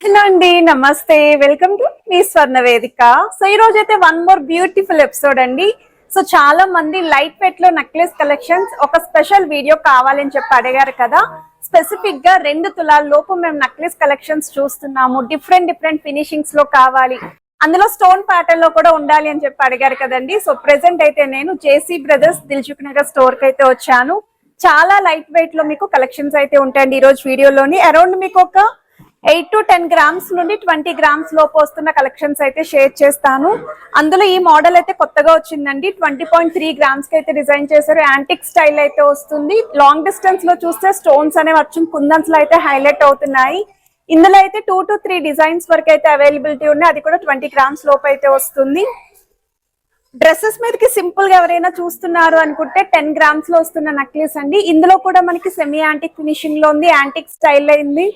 Hello అండి, నమస్తే. Welcome to me స్వర్ణ వేదిక. సో ఈ రోజు అయితే వన్ మోర్ బ్యూటిఫుల్ ఎపిసోడ్ అండి. సో చాలా మంది లైట్ వెయిట్ లో నెక్లెస్ కలెక్షన్స్ ఒక స్పెషల్ వీడియో కావాలని చెప్పి అడిగారు కదా. స్పెసిఫిక్ గా 2 తులాల లోపు మేము నెక్లెస్ కలెక్షన్స్ చూస్తున్నాము. డిఫరెంట్ ఫినిషింగ్స్ లో కావాలి, అందులో స్టోన్ ప్యాటర్న్ లో కూడా ఉండాలి అని చెప్పి అడిగారు కదండి. సో ప్రెసెంట్ అయితే నేను JC brothers Dilsukh Nagar store కి అయితే వచ్చాను. చాలా లైట్ వెయిట్ లో మీకు కలెక్షన్స్ అయితే ఉంటాయండి. ఈ రోజు వీడియోలోని అరౌండ్ మీకు ఒక 8 to 10 గ్రామ్స్ నుండి 20 గ్రామ్స్ లోపు వస్తున్న కలెక్షన్స్ అయితే షేర్ చేస్తాను. అందులో ఈ మోడల్ అయితే కొత్తగా వచ్చిందండి. 20.3 గ్రామ్స్ కి అయితే డిజైన్ చేశారు. యాంటిక్ స్టైల్ అయితే వస్తుంది. లాంగ్ డిస్టెన్స్ లో చూస్తే స్టోన్స్ అనేవి వచ్చి కుందన్స్ లో అయితే హైలైట్ అవుతున్నాయి. ఇందులో అయితే 2 to 3 డిజైన్స్ వరకు అయితే అవైలబిలిటీ ఉన్నాయి. అది కూడా 20 గ్రామ్స్ లోపు అయితే వస్తుంది. డ్రెస్సెస్ మీదకి సింపుల్ గా ఎవరైనా చూస్తున్నారు అనుకుంటే 10 గ్రామ్స్ లో వస్తున్న నెక్లెస్ అండి. ఇందులో కూడా మనకి సెమీ యాంటిక్ ఫినిషింగ్ లో ఉంది, యాంటిక్ స్టైల్ లో ఉంది,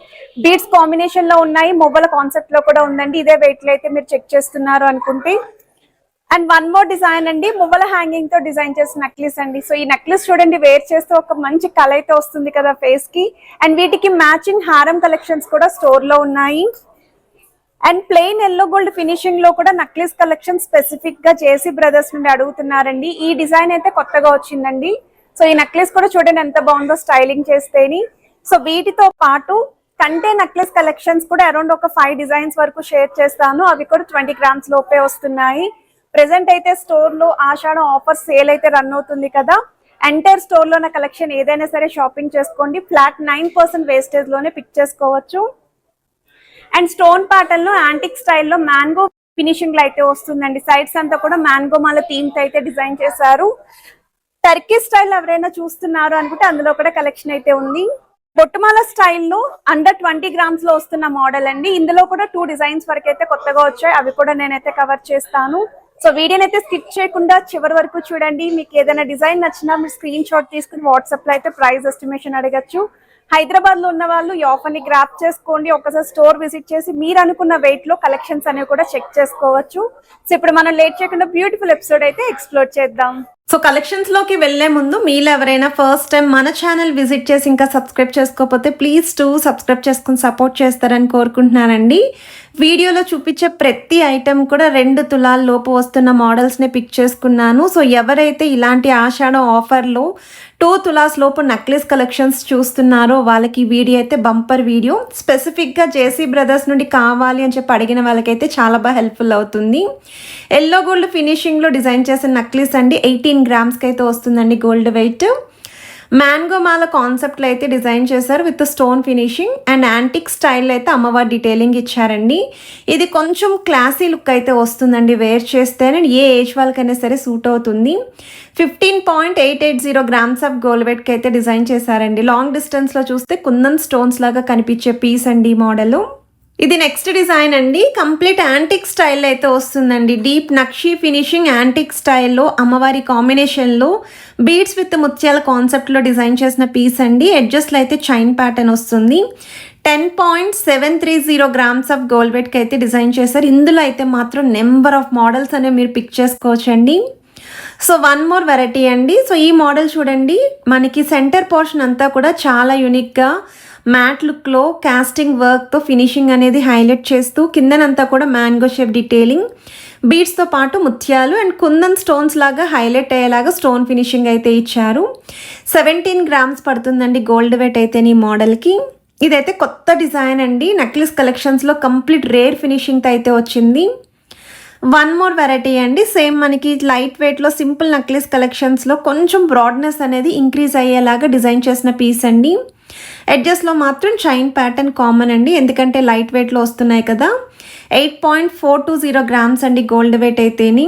బీడ్స్ కాంబినేషన్ లో ఉన్నాయి, మొబైల్ కాన్సెప్ట్ లో కూడా ఉందండి. ఇదే వెయిట్ లో అయితే మీరు చెక్ చేస్తున్నారు అనుకుంటే. అండ్ వన్ మోర్ డిజైన్ అండి, మొబైల్ హ్యాంగింగ్ తో డిజైన్ చేసిన నెక్లెస్ అండి. సో ఈ నెక్లెస్ చూడండి, వేర్ చేస్తే ఒక మంచి కలర్ అయితే వస్తుంది కదా ఫేస్ కి. అండ్ వీటికి మ్యాచింగ్ హారం కలెక్షన్స్ కూడా స్టోర్ లో ఉన్నాయి. And plain yellow gold finishing లో కూడా నెక్లెస్ కలెక్షన్ స్పెసిఫిక్ గా జేసీ బ్రదర్స్ నుండి అడుగుతున్నారండి. ఈ డిజైన్ అయితే కొత్తగా వచ్చిందండి. సో ఈ నెక్లెస్ కూడా చూడండి ఎంత బాగుందో స్టైలింగ్ చేస్తేని. సో వీటితో పాటు కంటే నెక్లెస్ కలెక్షన్స్ కూడా అరౌండ్ ఒక 5 డిజైన్స్ వరకు షేర్ చేస్తాను. అవి కూడా 20 గ్రామ్స్ లోపే వస్తున్నాయి. ప్రెసెంట్ అయితే స్టోర్ లో ఆషాఢం ఆఫర్ సేల్ అయితే రన్ అవుతుంది కదా. ఎంటైర్ స్టోర్ లో ఉన్న కలెక్షన్ ఏదైనా సరే షాపింగ్ చేసుకోండి. ఫ్లాట్ 9% వేస్టేజ్ లోనే పిక్ చేసుకోవచ్చు. అండ్ స్టోన్ ప్యాటర్న్ లో యాంటిక్ స్టైల్లో మ్యాంగో ఫినిషింగ్ లో అయితే వస్తుందండి. సైడ్స్ అంతా కూడా మ్యాంగో మాల థీమ్ తో అయితే డిజైన్ చేశారు. టర్కీ స్టైల్ ఎవరైనా చూస్తున్నారు అనుకుంటే అందులో కూడా కలెక్షన్ అయితే ఉంది. బొట్టుమాల స్టైల్లో అండర్ 20 గ్రామ్స్ లో వస్తున్న మోడల్ అండి. ఇందులో కూడా 2 డిజైన్స్ వరకు అయితే కొత్తగా వచ్చాయి. అవి కూడా నేనైతే కవర్ చేస్తాను. సో వీడియోని అయితే స్కిప్ చేయకుండా చివరి వరకు చూడండి. మీకు ఏదైనా డిజైన్ నచ్చినా మీరు స్క్రీన్ షాట్ తీసుకుని వాట్సాప్ లో అయితే ప్రైస్ ఎస్టిమేషన్ అడగచ్చు. హైదరాబాద్ లో ఉన్న వాళ్ళు ఈ ఆఫర్ ని గ్రాప్ చేసుకోండి. ఒకసారి స్టోర్ విజిట్ చేసి మీరు అనుకున్న వెయిట్ లో కలెక్షన్స్ అనేవి కూడా చెక్ చేసుకోవచ్చు. సో ఇప్పుడు మనం లేట్ చేయకుండా బ్యూటిఫుల్ ఎపిసోడ్ అయితే ఎక్స్ప్లోర్ చేద్దాం. సో కలెక్షన్స్ లోకి వెళ్లే ముందు మీలో ఎవరైనా ఫస్ట్ టైం మన ఛానల్ విజిట్ చేసి ఇంకా సబ్స్క్రైబ్ చేసుకోకపోతే ప్లీజ్ సబ్స్క్రైబ్ చేసుకుని సపోర్ట్ చేస్తారని కోరుకుంటున్నానండి. వీడియోలో చూపించే ప్రతి ఐటెం కూడా 2 తులాల లోపు వస్తున్న మోడల్స్ని పిక్ చేసుకున్నాను. సో ఎవరైతే ఇలాంటి ఆషాఢం ఆఫర్లో 2 తులాస్ లోపు నెక్లెస్ కలెక్షన్స్ చూస్తున్నారో వాళ్ళకి వీడియో అయితే బంపర్ వీడియో. స్పెసిఫిక్గా జేసీ బ్రదర్స్ నుండి కావాలి అని చెప్పి అడిగిన వాళ్ళకైతే చాలా బాగా హెల్ప్ఫుల్ అవుతుంది. ఎల్లో గోల్డ్ ఫినిషింగ్లో డిజైన్ చేసిన నెక్లెస్ అండి. 18 గ్రామ్స్కి అయితే వస్తుందండి గోల్డ్ వెయిట్. మ్యాంగో మాల కాన్సెప్ట్లో అయితే డిజైన్ చేశారు with stone finishing and antique style అయితే అమ్మవారి డీటెయిలింగ్ ఇచ్చారండి. ఇది కొంచెం క్లాసీ లుక్ అయితే వస్తుందండి. వేర్ చేస్తేనే ఏ ఏజ్ వాళ్ళకైనా సరే సూట్ అవుతుంది. 15.880 గ్రామ్స్ ఆఫ్ గోల్డ్ వెయిట్కి అయితే డిజైన్ చేశారండి. లాంగ్ డిస్టెన్స్లో చూస్తే కుందన్ స్టోన్స్ లాగా కనిపించే పీస్ అండి ఈ మోడల్. ఇది నెక్స్ట్ డిజైన్ అండి. కంప్లీట్ యాంటిక్ స్టైల్ అయితే వస్తుందండి. డీప్ నక్షీ ఫినిషింగ్ యాంటిక్ స్టైల్లో అమ్మవారి కాంబినేషన్లో బీడ్స్ విత్ ముత్యాల కాన్సెప్ట్లో డిజైన్ చేసిన పీస్ అండి. ఎడ్జస్ట్లో అయితే చైన్ ప్యాటర్న్ వస్తుంది. 10.730 గ్రామ్స్ ఆఫ్ గోల్డ్ వెయిట్కి అయితే డిజైన్ చేశారు. ఇందులో అయితే మాత్రం నెంబర్ ఆఫ్ మోడల్స్ అనేవి మీరు పిక్ చేసుకోవచ్చండి. సో వన్ మోర్ వెరైటీ అండి. సో ఈ మోడల్ చూడండి, మనకి సెంటర్ పోర్షన్ అంతా కూడా చాలా యూనిక్గా మ్యాట్ లుక్లో కాస్టింగ్ వర్క్తో ఫినిషింగ్ అనేది హైలైట్ చేస్తూ కిందనంతా కూడా మ్యాంగో షేప్ డీటెయిలింగ్, బీడ్స్తో పాటు ముత్యాలు అండ్ కుందన్ స్టోన్స్ లాగా హైలైట్ అయ్యేలాగా స్టోన్ ఫినిషింగ్ అయితే ఇచ్చారు. 17 గ్రామ్స్ పడుతుందండి గోల్డ్ వెయిట్ అయితే ఈ మోడల్కి. ఇదైతే కొత్త డిజైన్ అండి. నెక్లెస్ కలెక్షన్స్లో కంప్లీట్ రేర్ ఫినిషింగ్తో అయితే వచ్చింది. వన్ మోర్ వెరైటీ అండి. సేమ్ మనకి లైట్ వెయిట్లో సింపుల్ నెక్లెస్ కలెక్షన్స్లో కొంచెం బ్రాడ్నెస్ అనేది ఇంక్రీజ్ అయ్యేలాగా డిజైన్ చేసిన పీస్ అండి. ఎడ్జెస్లో మాత్రం చైన్ ప్యాటర్న్ కామన్ అండి, ఎందుకంటే లైట్ వెయిట్లో వస్తున్నాయి కదా. 8.420 గ్రామ్స్ అండి గోల్డ్ వెయిట్ అయితేని.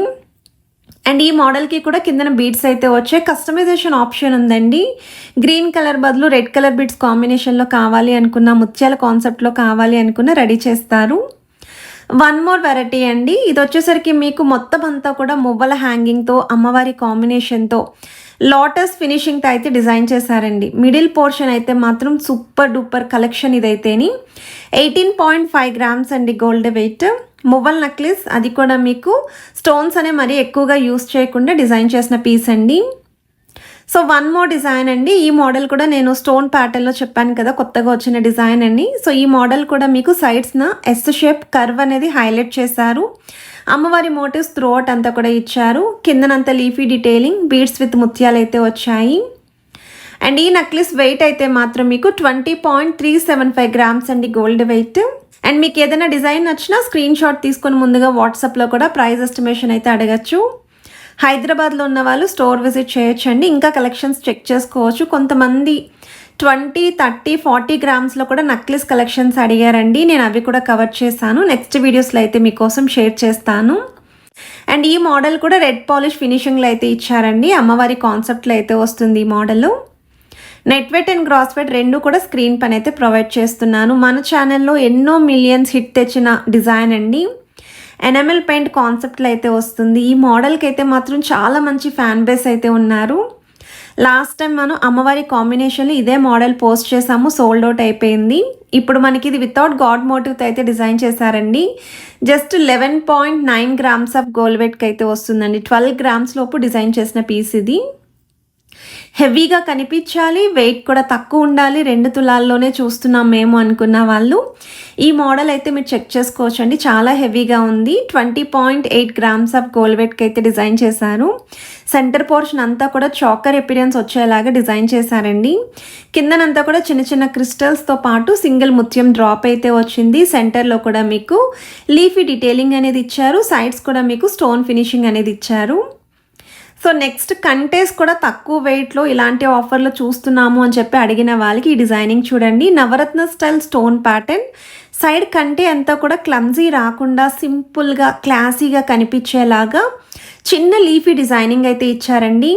అండ్ ఈ మోడల్కి కూడా కిందన బీడ్స్ అయితే వచ్చాయి. కస్టమైజేషన్ ఆప్షన్ ఉందండి. గ్రీన్ కలర్ బదులు రెడ్ కలర్ బీడ్స్ కాంబినేషన్లో కావాలి అనుకున్న, ముత్యాల కాన్సెప్ట్లో కావాలి అనుకున్న రెడీ చేస్తారు. వన్ మోర్ వెరైటీ అండి. ఇది వచ్చేసరికి మీకు మొత్తం అంతా కూడా మువ్వల హ్యాంగింగ్తో అమ్మవారి కాంబినేషన్తో లోటస్ ఫినిషింగ్తో అయితే డిజైన్ చేశారండి. మిడిల్ పోర్షన్ అయితే మాత్రం సూపర్ డూపర్ కలెక్షన్ ఇదైతేని. 18.5 గ్రామ్స్ అండి గోల్డ్ వెయిట్. మువ్వల్ నెక్లెస్, అది కూడా మీకు స్టోన్స్ అనే మరీ ఎక్కువగా యూస్ చేయకుండా డిజైన్ చేసిన పీస్ అండి. సో వన్ మోర్ డిజైన్ అండి. ఈ మోడల్ కూడా నేను స్టోన్ ప్యాటర్న్లో చెప్పాను కదా కొత్తగా వచ్చిన డిజైన్ అని. సో ఈ మోడల్ కూడా మీకు సైడ్స్న ఎస్ షేప్ కర్వ్ అనేది హైలైట్ చేశారు. అమ్మవారి మోటివ్స్ త్రూఅవుట్ అంతా కూడా ఇచ్చారు. కిందనంతా లీఫీ డీటెయిలింగ్, బీడ్స్ విత్ ముత్యాలు అయితే వచ్చాయి. అండ్ ఈ నెక్లెస్ వెయిట్ అయితే మాత్రం మీకు 20.375 గ్రామ్స్ అండి గోల్డ్ వెయిట్. అండ్ మీకు ఏదైనా డిజైన్ నచ్చినా స్క్రీన్ షాట్ తీసుకొని ముందుగా వాట్సాప్లో కూడా ప్రైస్ ఎస్టిమేషన్ అయితే అడగచ్చు. హైదరాబాద్లో ఉన్న వాళ్ళు స్టోర్ విజిట్ చేయొచ్చండి. ఇంకా కలెక్షన్స్ చెక్ చేసుకోవచ్చు. కొంతమంది 20, 30, 40 గ్రామ్స్లో కూడా నెక్లెస్ కలెక్షన్స్ అడిగారండి. నేను అవి కూడా కవర్ చేశాను. నెక్స్ట్ వీడియోస్లో అయితే మీకోసం షేర్ చేస్తాను. అండ్ ఈ మోడల్ కూడా రెడ్ పాలిష్ ఫినిషింగ్లో అయితే ఇచ్చారండి. అమ్మవారి కాన్సెప్ట్లో అయితే వస్తుంది ఈ model. Net weight and gross weight రెండు కూడా స్క్రీన్ పైన అయితే ప్రొవైడ్ చేస్తున్నాను. మన ఛానల్లో ఎన్నో మిలియన్స్ హిట్ తెచ్చిన డిజైన్ అండి. ఎనామెల్ పెయింట్ కాన్సెప్ట్లో అయితే వస్తుంది. ఈ మోడల్కి అయితే మాత్రం చాలా మంచి ఫ్యాన్ బేస్ అయితే ఉన్నారు. లాస్ట్ టైం మనం అమ్మవారి కాంబినేషన్లో ఇదే మోడల్ పోస్ట్ చేసాము, సోల్డ్ అవుట్ అయిపోయింది. ఇప్పుడు మనకి ఇది వితౌట్ గాడ్ మోటివ్తో అయితే డిజైన్ చేశారండి. జస్ట్ 11.9 గ్రామ్స్ ఆఫ్ గోల్డ్ వెయిట్కి అయితే వస్తుందండి. 12 గ్రామ్స్ లోపు డిజైన్ చేసిన పీస్ ఇది. హెవీగా కనిపించాలి, వెయిట్ కూడా తక్కువ ఉండాలి, 2 తులాల్లోనే చూస్తున్నాం మేము అనుకున్న వాళ్ళు ఈ మోడల్ అయితే మీరు చెక్ చేసుకోవచ్చు అండి. చాలా హెవీగా ఉంది. 20.8 గ్రామ్స్ ఆఫ్ గోల్డ్ వెయిట్కి అయితే డిజైన్ చేశారు. సెంటర్ పోర్షన్ అంతా కూడా చాకర్ ఎపిరియన్స్ వచ్చేలాగా డిజైన్ చేశారండి. కిందనంతా కూడా చిన్న చిన్న క్రిస్టల్స్తో పాటు సింగిల్ ముత్యం డ్రాప్ అయితే వచ్చింది. సెంటర్లో కూడా మీకు లీఫీ డీటెయిలింగ్ అనేది ఇచ్చారు. సైడ్స్ కూడా మీకు స్టోన్ ఫినిషింగ్ అనేది ఇచ్చారు. సో నెక్స్ట్ కంటేస్ కూడా తక్కువ వెయిట్లో ఇలాంటి ఆఫర్లో చూస్తున్నాము అని చెప్పి అడిగిన వాళ్ళకి ఈ డిజైనింగ్ చూడండి. నవరత్న స్టైల్ స్టోన్ ప్యాటర్న్. సైడ్ కంటే అంతా కూడా క్లమ్జీ రాకుండా సింపుల్గా క్లాసీగా కనిపించేలాగా చిన్న లీఫీ డిజైనింగ్ అయితే ఇచ్చారండి.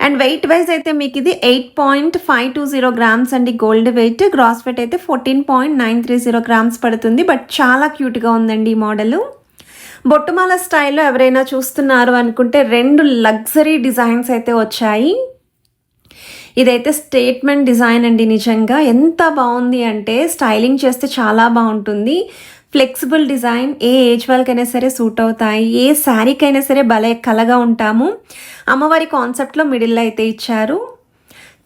అండ్ వెయిట్ వైజ్ అయితే మీకు ఇది 8.520 గ్రామ్స్ అండి గోల్డ్ వెయిట్. గ్రాస్ వెయిట్ అయితే 14.930 గ్రామ్స్ పడుతుంది. బట్ చాలా క్యూట్గా ఉందండి ఈ మోడలు. బొట్టుమాల స్టైల్లో ఎవరైనా చూస్తున్నారు అనుకుంటే 2 లగ్జరీ డిజైన్స్ అయితే వచ్చాయి. ఇదైతే స్టేట్మెంట్ డిజైన్ అండి. నిజంగా ఎంత బాగుంది అంటే స్టైలింగ్ చేస్తే చాలా బాగుంటుంది. ఫ్లెక్సిబుల్ డిజైన్, ఏ ఏజ్ వాళ్ళకైనా సరే సూట్ అవుతాయి. ఏ శారీకైనా సరే భలే కలగా ఉంటాము. అమ్మవారి కాన్సెప్ట్లో మిడిల్లో అయితే ఇచ్చారు.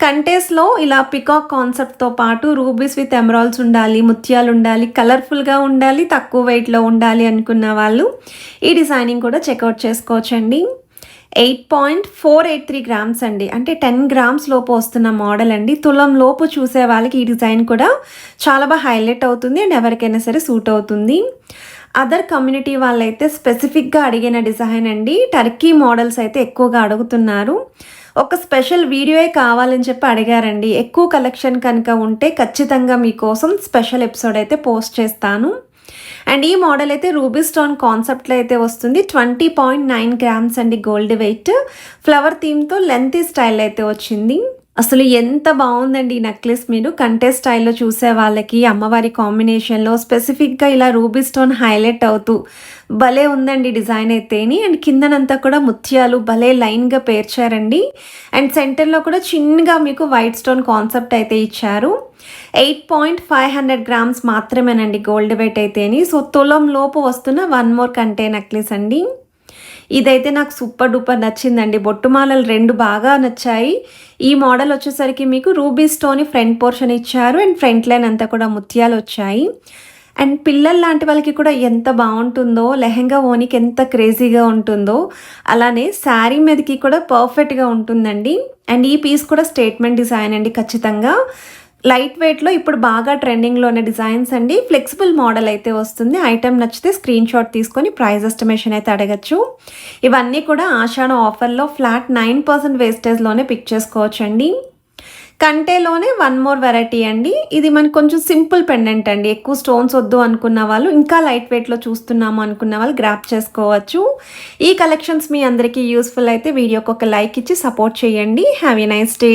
కంటేస్లో ఇలా పికాక్ కాన్సెప్ట్తో పాటు రూబీస్ విత్ ఎమరాల్డ్స్ ఉండాలి, ముత్యాలు ఉండాలి, కలర్ఫుల్గా ఉండాలి, తక్కువ వెయిట్లో ఉండాలి అనుకున్న వాళ్ళు ఈ డిజైనింగ్ కూడా చెక్అవుట్ చేసుకోవచ్చండి. 8.483 గ్రామ్స్ అండి. అంటే 10 గ్రామ్స్ లోపు వస్తున్న మోడల్ అండి. తులం లోపు చూసే వాళ్ళకి ఈ డిజైన్ కూడా చాలా బాగా హైలైట్ అవుతుంది అండ్ ఎవరికైనా సరే సూట్ అవుతుంది. అదర్ కమ్యూనిటీ వాళ్ళైతే స్పెసిఫిక్గా అడిగిన డిజైన్ అండి. టర్కీ మోడల్స్ అయితే ఎక్కువగా అడుగుతున్నారు. ఒక స్పెషల్ వీడియోయే కావాలని చెప్పి అడిగారండి. ఎక్కువ కలెక్షన్ కనుక ఉంటే ఖచ్చితంగా మీకోసం స్పెషల్ ఎపిసోడ్ అయితే పోస్ట్ చేస్తాను. అండ్ ఈ మోడల్ అయితే రూబీ స్టోన్ కాన్సెప్ట్లో అయితే వస్తుంది. 20.9 గ్రామ్స్ అండి గోల్డ్ వెయిట్. ఫ్లవర్ థీమ్తో లెంతీ స్టైల్ అయితే వచ్చింది. అసలు ఎంత బాగుందండి ఈ నెక్లెస్. మీరు కంటే స్టైల్లో చూసే వాళ్ళకి అమ్మవారి కాంబినేషన్లో స్పెసిఫిక్గా ఇలా రూబీ స్టోన్ హైలైట్ అవుతూ భలే ఉందండి డిజైన్ అయితేని. అండ్ కిందనంతా కూడా ముత్యాలు భలే లైన్గా పేర్చారండి. అండ్ సెంటర్లో కూడా చిన్నగా మీకు వైట్ స్టోన్ కాన్సెప్ట్ అయితే ఇచ్చారు. 8.500 గ్రామ్స్ మాత్రమేనండి గోల్డ్ వెయిట్ అయితేని. సో తులం లోపు వస్తున్న 1 మోర్ కంటే నెక్లెస్ అండి. ఇదైతే నాకు సూపర్ డూపర్ నచ్చిందండి. బొట్టుమాలలు 2 బాగా నచ్చాయి. ఈ మోడల్ వచ్చేసరికి మీకు రూబీ స్టోన్ ఫ్రంట్ పోర్షన్ ఇచ్చారు అండ్ ఫ్రంట్ లైన్ అంతా కూడా ముత్యాలు వచ్చాయి. అండ్ పిల్లల లాంటి వాళ్ళకి కూడా ఎంత బాగుంటుందో, లెహెంగా ఓనికి ఎంత క్రేజీగా ఉంటుందో అలానే శారీ మీదకి కూడా పర్ఫెక్ట్గా ఉంటుందండి. అండ్ ఈ పీస్ కూడా స్టేట్మెంట్ డిజైన్ అండి. ఖచ్చితంగా లైట్ వెయిట్లో ఇప్పుడు బాగా ట్రెండింగ్లో ఉన్న డిజైన్స్ అండి. ఫ్లెక్సిబుల్ మోడల్ అయితే వస్తుంది. ఐటెం నచ్చితే స్క్రీన్ షాట్ తీసుకొని ప్రైస్ ఎస్టిమేషన్ అయితే అడగచ్చు. ఇవన్నీ కూడా ఆషాఢం ఆఫర్లో ఫ్లాట్ 9% వేస్టేజ్లోనే పిక్ చేసుకోవచ్చు అండి. కంటేలోనే 1 మోర్ వెరైటీ అండి. ఇది మనకు కొంచెం సింపుల్ పెండెంట్ అండి. ఎక్కువ స్టోన్స్ వద్దు అనుకున్న వాళ్ళు, ఇంకా లైట్ వెయిట్లో చూస్తున్నాము అనుకున్న వాళ్ళు గ్రాప్ చేసుకోవచ్చు. ఈ కలెక్షన్స్ మీ అందరికీ యూస్ఫుల్ అయితే వీడియోకి ఒక లైక్ ఇచ్చి సపోర్ట్ చేయండి. Have a nice day.